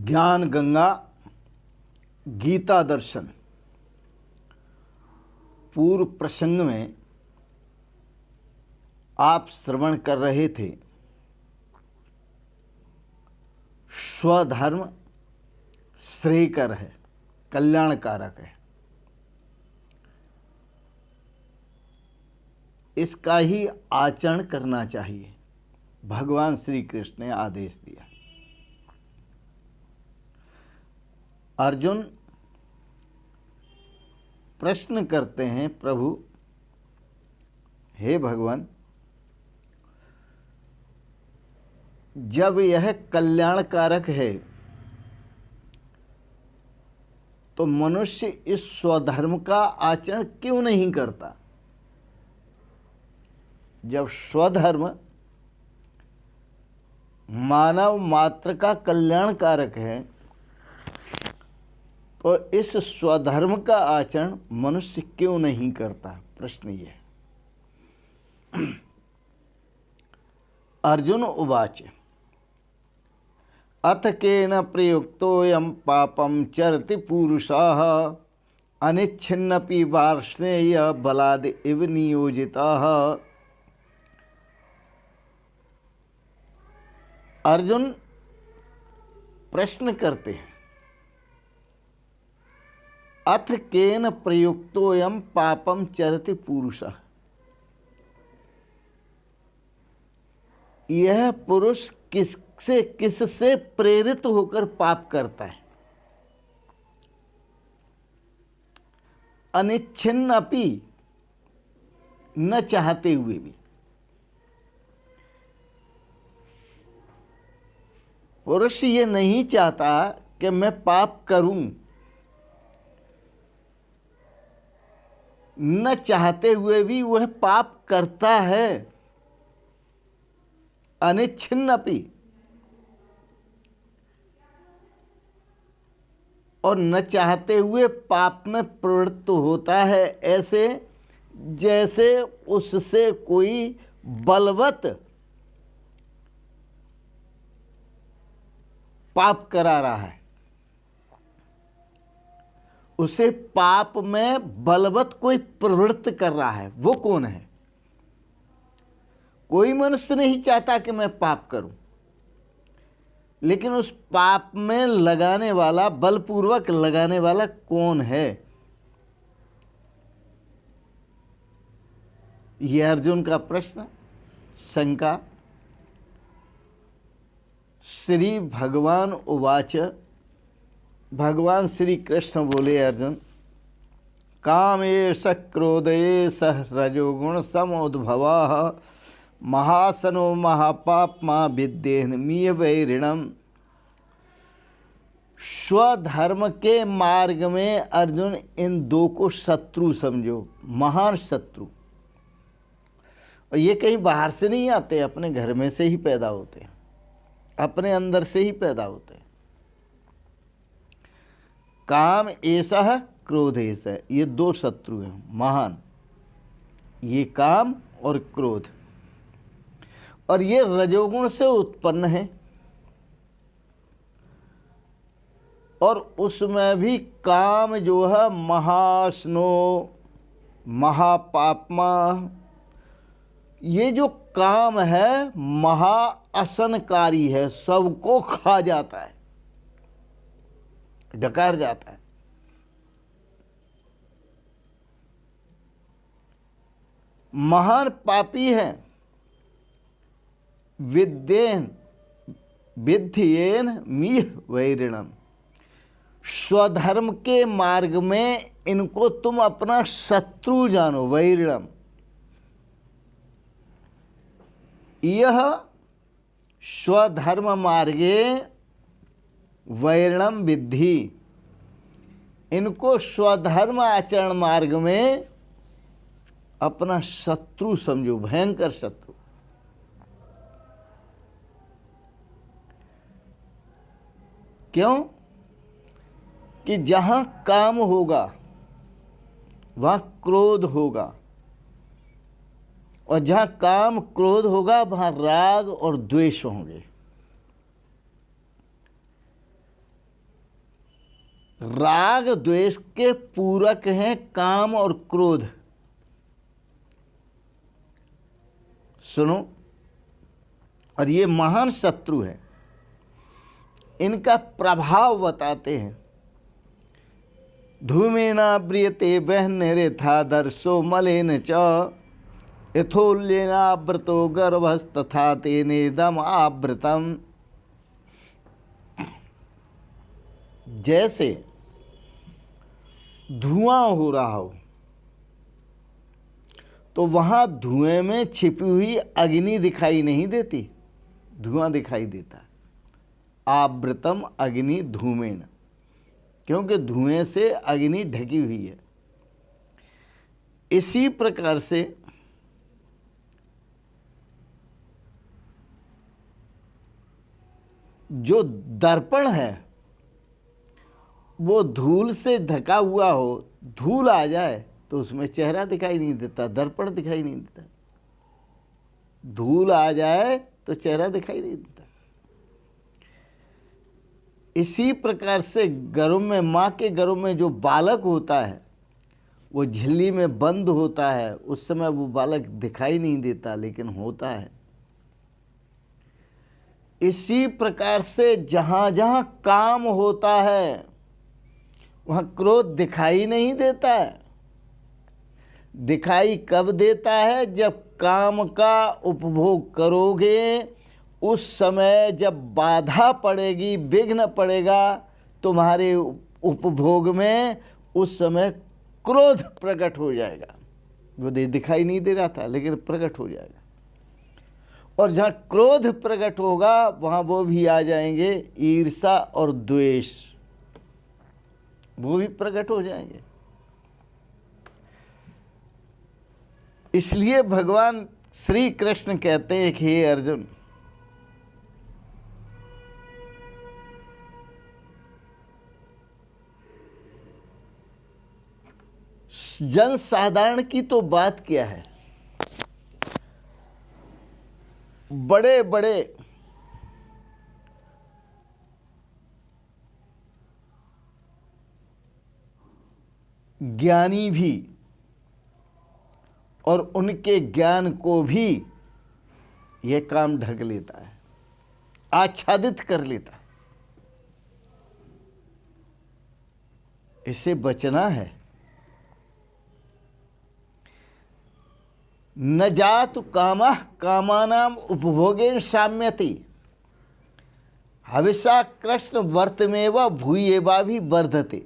ज्ञान गंगा गीता दर्शन पूर्व प्रसंग में आप श्रवण कर रहे थे। स्वधर्म श्रेयकर है, कल्याणकारक है। इसका ही आचरण करना चाहिए, भगवान श्री कृष्ण ने आदेश दिया। अर्जुन प्रश्न करते हैं, प्रभु हे भगवान, जब यह कल्याणकारक है तो मनुष्य इस स्वधर्म का आचरण क्यों नहीं करता? जब स्वधर्म मानव मात्र का कल्याणकारक है तो इस स्वधर्म का आचरण मनुष्य क्यों नहीं करता? प्रश्न ये है। अर्जुन उवाच अथ केन प्रयुक्तोऽयं पापं चरति पुरुषः अनिच्छिन्नपि वार्ष्णेय बलाद् इव नियोजितः। अर्जुन प्रश्न करते हैं, अथ केन प्रयुक्तोऽयं पापं चरति पुरुषः। यह पुरुष किससे प्रेरित होकर पाप करता है? अनिच्छिन्न अपि, न चाहते हुए भी। पुरुष ये नहीं चाहता कि मैं पाप करूं, न चाहते हुए भी वह पाप करता है। अनिच्छिन्नपि, और न चाहते हुए पाप में प्रवृत्त होता है, ऐसे जैसे उससे कोई बलवत पाप करा रहा है। उसे पाप में बलवत कोई प्रवृत्त कर रहा है। वो कौन है? कोई मनुष्य नहीं चाहता कि मैं पाप करूं, लेकिन उस पाप में लगाने वाला, बलपूर्वक लगाने वाला कौन है? यह अर्जुन का प्रश्न, शंका। श्री भगवान उवाच, भगवान श्री कृष्ण बोले, अर्जुन कामेश क्रोधेश रजोगुण समुद्भवः महासनो महापाप्मा विद्येन्मीय वैरिणम्। स्वधर्म के मार्ग में अर्जुन इन दो को शत्रु समझो, महान शत्रु। और ये कहीं बाहर से नहीं आते, अपने घर में से ही पैदा होते हैं, अपने अंदर से ही पैदा होते हैं। काम एषः क्रोध एषः, ये दो शत्रु हैं महान, ये काम और क्रोध। और ये रजोगुण से उत्पन्न है, और उसमें भी काम जो है महास्नो महापापमा। ये जो काम है महाअसनकारी है, सबको खा जाता है, डकार जाता है। महान पापी है। विद्येन मीह वैरिणम्। स्वधर्म के मार्ग में इनको तुम अपना शत्रु जानो, वैरिणम्। यह स्वधर्म मार्गे वैरिणम् विद्धि। इनको स्वधर्म आचरण मार्ग में अपना शत्रु समझो, भयंकर शत्रु। क्यों? कि जहां काम होगा वहां क्रोध होगा, और जहां काम क्रोध होगा वहां राग और द्वेष होंगे। राग द्वेष के पूरक हैं काम और क्रोध। सुनो, और ये महान शत्रु है। इनका प्रभाव बताते हैं। धूमेना ब्रियते बहन दर्शो मलेन च यथोल्येनावृतो गर्भस्तथा तेनेदम आवृतम। जैसे धुआं हो रहा हो तो वहां धुएं में छिपी हुई अग्नि दिखाई नहीं देती, धुआं दिखाई देता है। आवृतम अग्नि धूमेन, क्योंकि धुएं से अग्नि ढकी हुई है। इसी प्रकार से जो दर्पण है वो धूल से ढका हुआ हो, धूल आ जाए तो उसमें चेहरा दिखाई नहीं देता, दर्पण दिखाई नहीं देता। धूल आ जाए तो चेहरा दिखाई नहीं देता। इसी प्रकार से गर्भ में, माँ के गर्भ में जो बालक होता है वो झिल्ली में बंद होता है, उस समय वो बालक दिखाई नहीं देता लेकिन होता है। इसी प्रकार से जहाँ जहाँ काम होता है वहाँ क्रोध दिखाई नहीं देता है। दिखाई कब देता है? जब काम का उपभोग करोगे, उस समय जब बाधा पड़ेगी, विघ्न पड़ेगा तुम्हारे उपभोग में, उस समय क्रोध प्रकट हो जाएगा। वो दिखाई नहीं दे रहा था लेकिन प्रकट हो जाएगा। और जहाँ क्रोध प्रकट होगा वहाँ वो भी आ जाएंगे, ईर्षा और द्वेष, वो भी प्रकट हो जाएंगे। इसलिए भगवान श्री कृष्ण कहते हैं कि हे अर्जुन, जन साधारण की तो बात क्या है, बड़े बड़े ज्ञानी भी और उनके ज्ञान को भी यह काम ढक लेता है, आच्छादित कर लेता है। इससे बचना है। न जातु कामः कामानाम उपभोगेन साम्यति हविषा कृष्ण वर्तमेव भूयेवा भी वर्धते।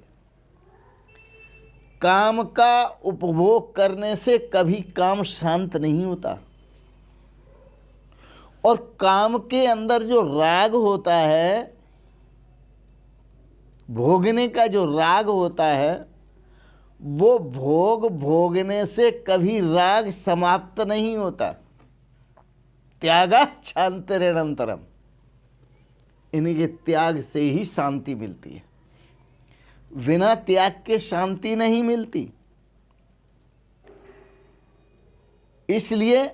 काम का उपभोग करने से कभी काम शांत नहीं होता। और काम के अंदर जो राग होता है, भोगने का जो राग होता है, वो भोग भोगने से कभी राग समाप्त नहीं होता। त्यागा शांतिरेणंतरम, इनके त्याग से ही शांति मिलती है। बिना त्याग के शांति नहीं मिलती। इसलिए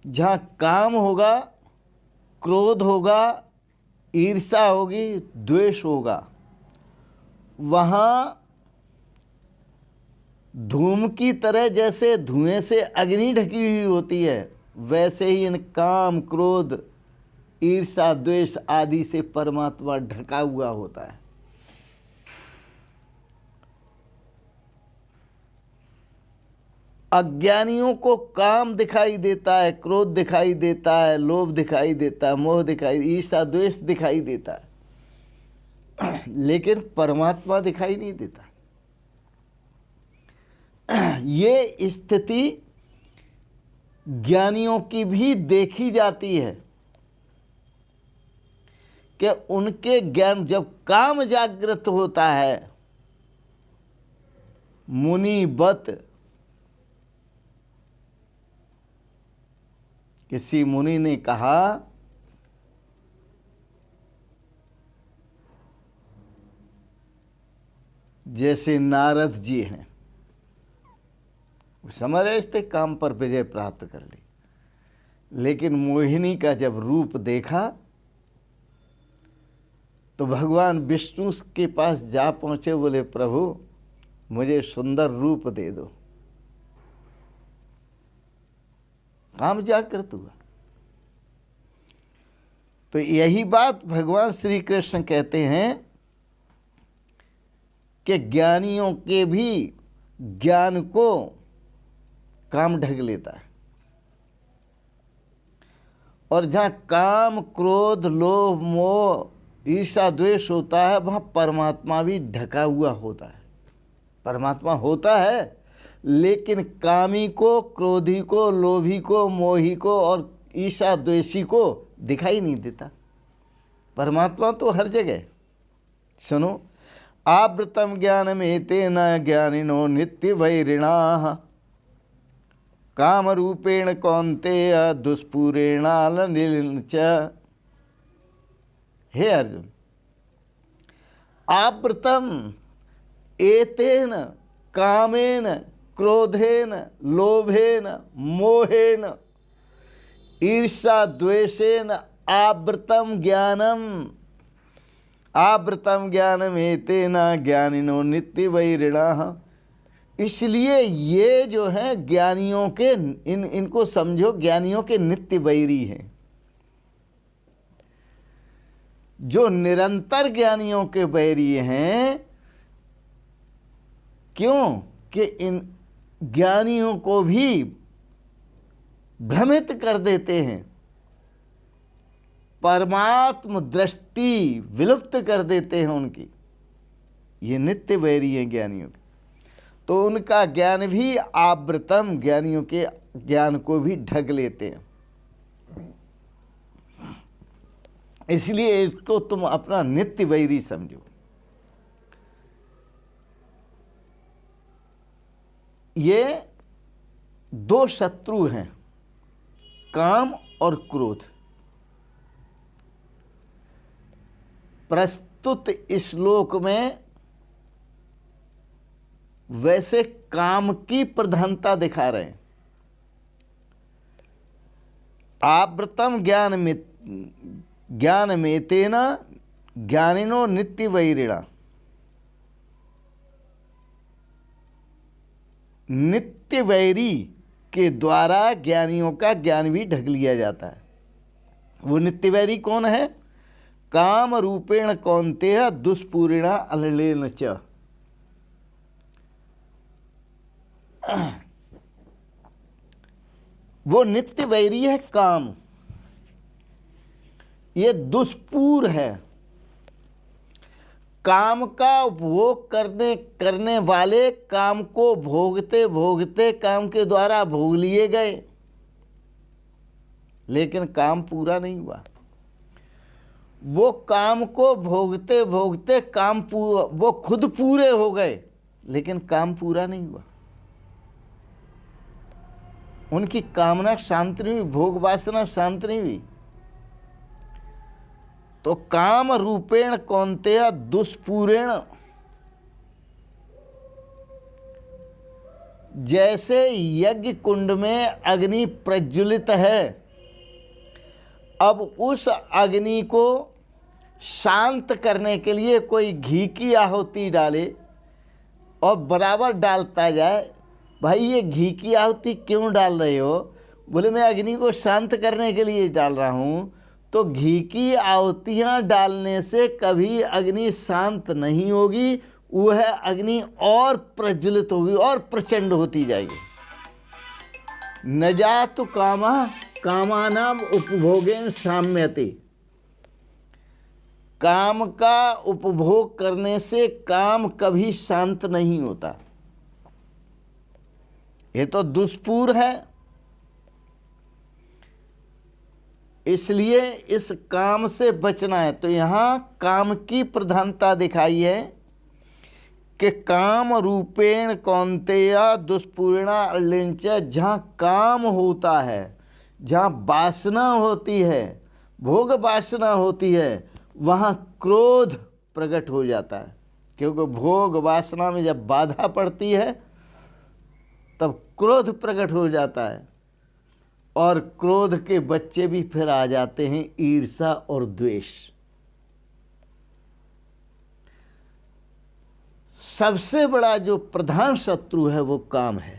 जहाँ काम होगा, क्रोध होगा, ईर्ष्या होगी, द्वेष होगा, वहाँ धूम की तरह जैसे धुएं से अग्नि ढकी हुई होती है, वैसे ही इन काम, क्रोध, ईर्ष्या, द्वेष आदि से परमात्मा ढका हुआ होता है। अज्ञानियों को काम दिखाई देता है, क्रोध दिखाई देता है, लोभ दिखाई देता है, मोह दिखाई, ईर्ष्या, द्वेष दिखाई देता है, लेकिन परमात्मा दिखाई नहीं देता। ये स्थिति ज्ञानियों की भी देखी जाती है कि उनके ज्ञान, जब काम जागृत होता है, मुनिवत, किसी मुनि ने कहा जैसे नारद जी हैं, समझ रहे थे काम पर विजय प्राप्त कर ली, लेकिन मोहिनी का जब रूप देखा तो भगवान विष्णु के पास जा पहुँचे, बोले प्रभु मुझे सुंदर रूप दे दो। काम जागृत हुआ। तो यही बात भगवान श्री कृष्ण कहते हैं कि ज्ञानियों के भी ज्ञान को काम ढक लेता है, और जहाँ काम क्रोध लोभ मोह ईर्ष्या द्वेष होता है वहाँ परमात्मा भी ढका हुआ होता है। परमात्मा होता है लेकिन कामी को, क्रोधी को, लोभी को, मोही को और ईर्ष्या द्वेषी को दिखाई नहीं देता। परमात्मा तो हर जगह। सुनो, आवृतम ज्ञानमेतेन ज्ञानिनो नित्य वैरिणाः काम रूपेण कौन्तेय दुष्पूरेणालनिल च। हे अर्जुन, आवृतम एतेन कामेन क्रोधेन लोभेन मोहेन ईर्ष्या द्वेषेन आवृतम ज्ञानम एतेन ज्ञानिनो नित्य वैरिणाः। इसलिए ये जो हैं ज्ञानियों के, इनको समझो ज्ञानियों के नित्य वैरी हैं। जो निरंतर ज्ञानियों के वैरी हैं, क्यों कि इन ज्ञानियों को भी भ्रमित कर देते हैं, परमात्म दृष्टि विलुप्त कर देते हैं उनकी। ये नित्य वैरी हैं ज्ञानियों के। तो उनका ज्ञान भी आवृतम, ज्ञानियों के ज्ञान को भी ढक लेते हैं। इसलिए इसको तुम अपना नित्य वैरी समझो। ये दो शत्रु हैं, काम और क्रोध। प्रस्तुत श्लोक में वैसे काम की प्रधानता दिखा रहे हैं। आवृतम ज्ञानमेतेन ज्ञानिनो नित्य वैरिणा। नित्य वैरी के द्वारा ज्ञानियों का ज्ञान भी ढक लिया जाता है। वो नित्य वैरी कौन है? काम रूपेण कौन्तेय दुष्पूरिणा अललेन च। वो नित्य वैरी है काम। ये दुष्पूर है। काम का उपभोग करने वाले काम को भोगते भोगते काम के द्वारा भोग लिए गए, लेकिन काम पूरा नहीं हुआ। वो काम को भोगते भोगते वो खुद पूरे हो गए, लेकिन काम पूरा नहीं हुआ। उनकी कामना शांत नहीं हुई, भोग वासना शांत नहीं हुई। तो काम रूपेण कौन्तेय दुष्पूरेण, जैसे यज्ञ कुंड में अग्नि प्रज्वलित है, अब उस अग्नि को शांत करने के लिए कोई घी की आहुति डाले और बराबर डालता जाए। भाई ये घी की आहुति क्यों डाल रहे हो? बोले मैं अग्नि को शांत करने के लिए डाल रहा हूँ। तो घी की आहुतियाँ डालने से कभी अग्नि शांत नहीं होगी, वह अग्नि और प्रज्वलित होगी और प्रचंड होती जाएगी। न जातु कामानाम उपभोगेन साम्यते। काम का उपभोग करने से काम कभी शांत नहीं होता। ये तो दुष्पूर है। इसलिए इस काम से बचना है। तो यहाँ काम की प्रधानता दिखाई है कि काम रूपेण कौन्तेय दुष्पूर्णा लिंच। जहाँ काम होता है, जहाँ वासना होती है, भोग वासना होती है, वहाँ क्रोध प्रकट हो जाता है। क्योंकि भोग वासना में जब बाधा पड़ती है तब क्रोध प्रकट हो जाता है, और क्रोध के बच्चे भी फिर आ जाते हैं ईर्ष्या और द्वेष। सबसे बड़ा जो प्रधान शत्रु है वो काम है।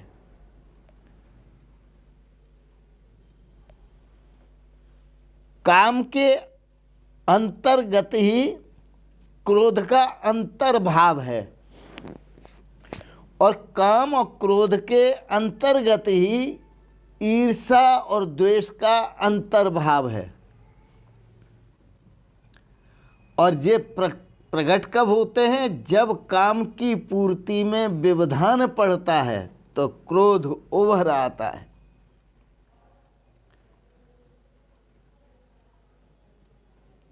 काम के अंतर्गत ही क्रोध का अंतर्भाव है और काम और क्रोध के अंतर्गत ही ईर्षा और द्वेष का अंतर्भाव है। और ये प्रकट कब होते हैं? जब काम की पूर्ति में व्यवधान पड़ता है तो क्रोध उभर आता है।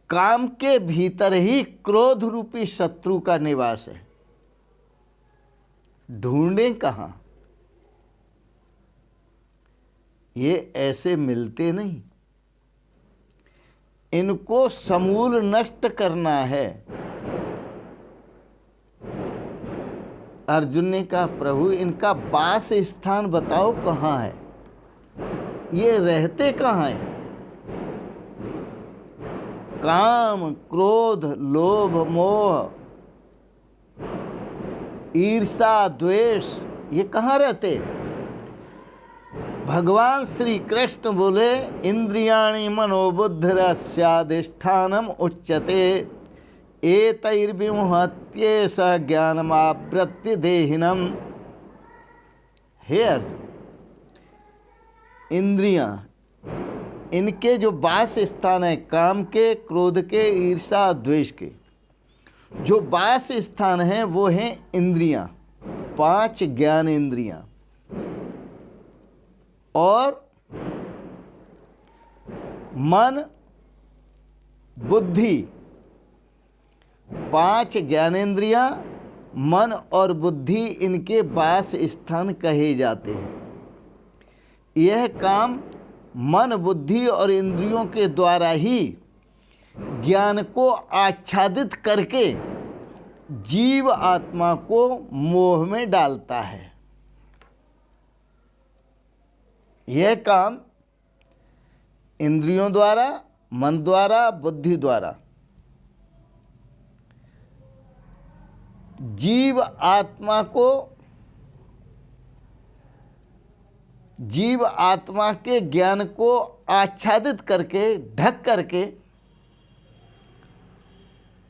काम के भीतर ही क्रोध रूपी शत्रु का निवास है। ढूंढें कहाँ? ये ऐसे मिलते नहीं, इनको समूल नष्ट करना है। अर्जुन ने कहा, प्रभु इनका वास स्थान बताओ कहाँ है, ये रहते कहाँ हैं? काम, क्रोध, लोभ, मोह, ईर्षा, द्वेष, ये कहाँ रहते? भगवान श्री कृष्ण बोले, इंद्रियाणि मनोबुद्धिरस्याधिष्ठानम उच्यते एतैर्विमुह्यते स ज्ञानमावृत्य देहिनम। हे अर्जुन, इंद्रियां, इनके जो वास स्थान है, काम के, क्रोध के, ईर्षा, द्वेष के जो वास स्थान है वो हैं इंद्रियां, 5 ज्ञान इंद्रियां और मन, बुद्धि। 5 ज्ञानेंद्रियां, मन और बुद्धि इनके वास स्थान कहे जाते हैं। यह काम मन, बुद्धि और इंद्रियों के द्वारा ही ज्ञान को आच्छादित करके जीव आत्मा को मोह में डालता है। यह काम इंद्रियों द्वारा, मन द्वारा, बुद्धि द्वारा जीव आत्मा के ज्ञान को आच्छादित करके, ढक करके,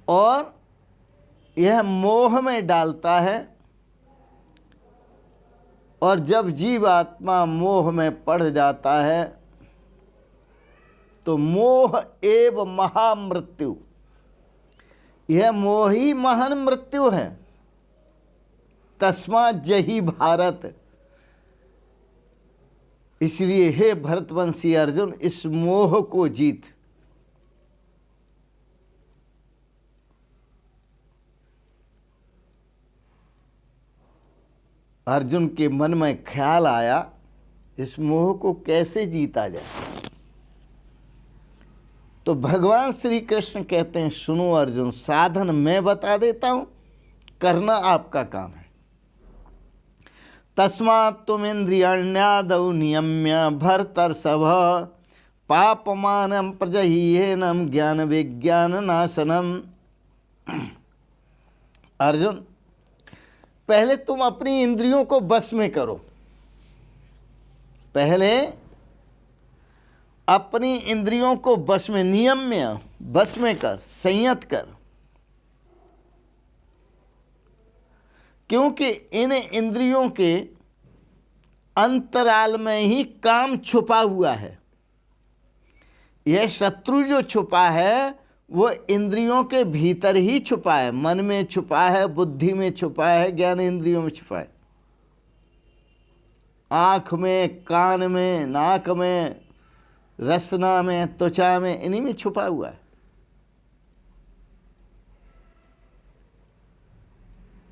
और यह मोह में डालता है। और जब जीव आत्मा मोह में पड़ जाता है तो मोह एव महामृत्यु, यह मोह ही महान मृत्यु है। तस्मात् जहि भारत, इसलिए हे भरतवंशी अर्जुन, इस मोह को जीत। अर्जुन के मन में ख्याल आया, इस मोह को कैसे जीता जाए। तो भगवान श्री कृष्ण कहते हैं, सुनो अर्जुन, साधन मैं बता देता हूं, करना आपका काम है। तस्मात् तुम इंद्रियाण्यादौ नियम्य भरतर्षभ पापमानं प्रजह्येनं ज्ञान विज्ञान नाशनम। अर्जुन, पहले तुम अपनी इंद्रियों को बस में करो। पहले अपनी इंद्रियों को बस में, नियम्य, बस में कर, संयत कर। क्योंकि इन इंद्रियों के अंतराल में ही काम छुपा हुआ है। यह शत्रु जो छुपा है वो इंद्रियों के भीतर ही छुपा है, मन में छुपा है, बुद्धि में छुपा है, ज्ञान इंद्रियों में छुपा है। आँख में, कान में, नाक में, रसना में, त्वचा में, इन्हीं में छुपा हुआ है।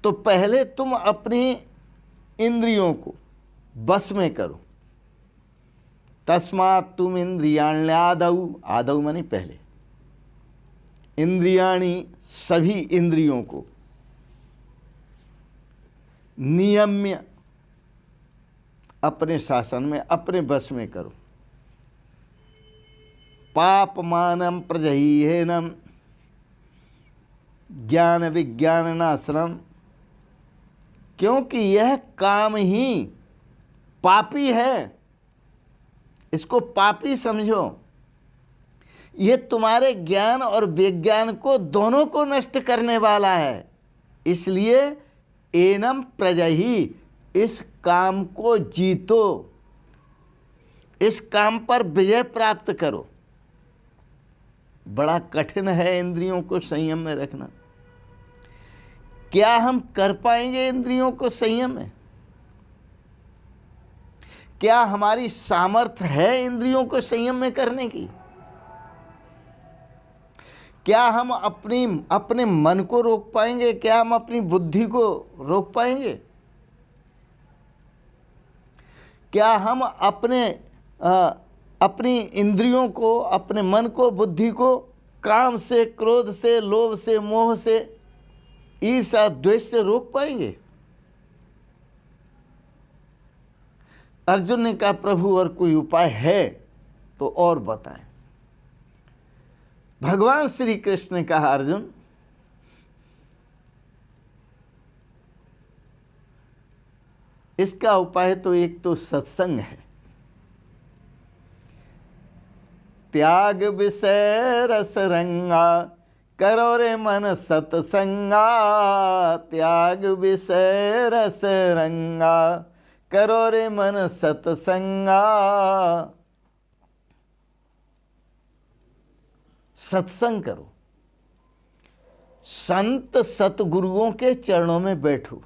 तो पहले तुम अपनी इंद्रियों को बस में करो। तस्मात् तुम इंद्रियाण्यादौ, आदौ माने पहले, इंद्रियाणी सभी इंद्रियों को, नियम्य अपने शासन में, अपने बस में करो। पापमानं प्रजह्येनं ज्ञान विज्ञान नाशनम, क्योंकि यह काम ही पापी है, इसको पापी समझो। ये तुम्हारे ज्ञान और विज्ञान को दोनों को नष्ट करने वाला है। इसलिए एनम प्रजहि, इस काम को जीतो, इस काम पर विजय प्राप्त करो। बड़ा कठिन है इंद्रियों को संयम में रखना। क्या हम कर पाएंगे इंद्रियों को संयम में? क्या हमारी सामर्थ्य है इंद्रियों को संयम में करने की? क्या हम अपने मन को रोक पाएंगे? क्या हम अपनी बुद्धि को रोक पाएंगे? क्या हम अपनी इंद्रियों को, अपने मन को, बुद्धि को काम से, क्रोध से, लोभ से, मोह से, ईर्ष्या, द्वेष से रोक पाएंगे? अर्जुन ने कहा, प्रभु और कोई उपाय है तो और बताएं। भगवान श्री कृष्ण ने कहा, अर्जुन, इसका उपाय तो एक तो सत्संग है। त्याग विषय रस रंगा, करो रे मन सत्संगा। त्याग विषय रस रंगा, करो रे मन सत्संगा। सत्संग करो, संत सतगुरुओं के चरणों में बैठो,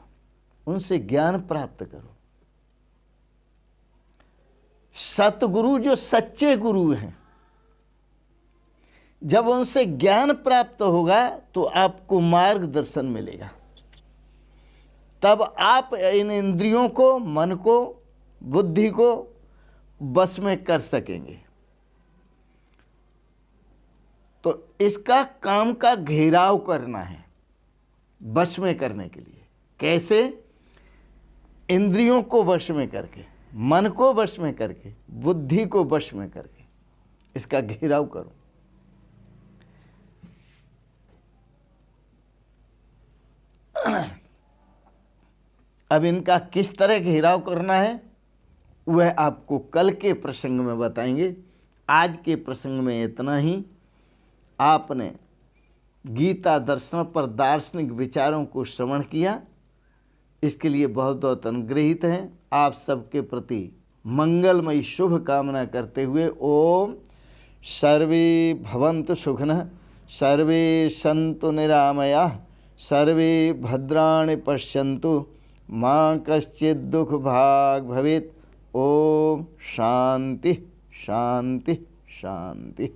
उनसे ज्ञान प्राप्त करो। सतगुरु जो सच्चे गुरु हैं, जब उनसे ज्ञान प्राप्त होगा तो आपको मार्गदर्शन मिलेगा। तब आप इन इंद्रियों को, मन को, बुद्धि को बस में कर सकेंगे। तो इसका काम का घेराव करना है वश में करने के लिए। कैसे? इंद्रियों को वश में करके, मन को वश में करके, बुद्धि को वश में करके इसका घेराव करो। अब इनका किस तरह घेराव करना है वह आपको कल के प्रसंग में बताएंगे। आज के प्रसंग में इतना ही। आपने गीता दर्शन पर दार्शनिक विचारों को श्रवण किया, इसके लिए बहुत बहुत अनुग्रहित हैं। आप सबके प्रति मंगलमयी शुभ कामना करते हुए ओम सर्वे भवन्तु सुखिनः, सर्वे सन्तु निरामयाः, सर्वे भद्राणि पश्यन्तु, मां कश्चित् दुख भाग भवेत्। ओम शांति शांति शांति।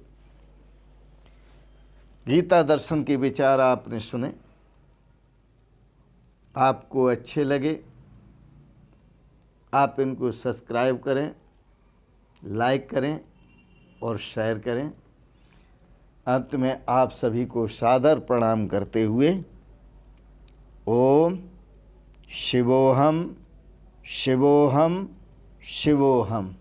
गीता दर्शन के विचार आपने सुने, आपको अच्छे लगे, आप इनको सब्सक्राइब करें, लाइक करें और शेयर करें। अंत में आप सभी को सादर प्रणाम करते हुए ओम शिवोहम शिवोहम शिवोहम।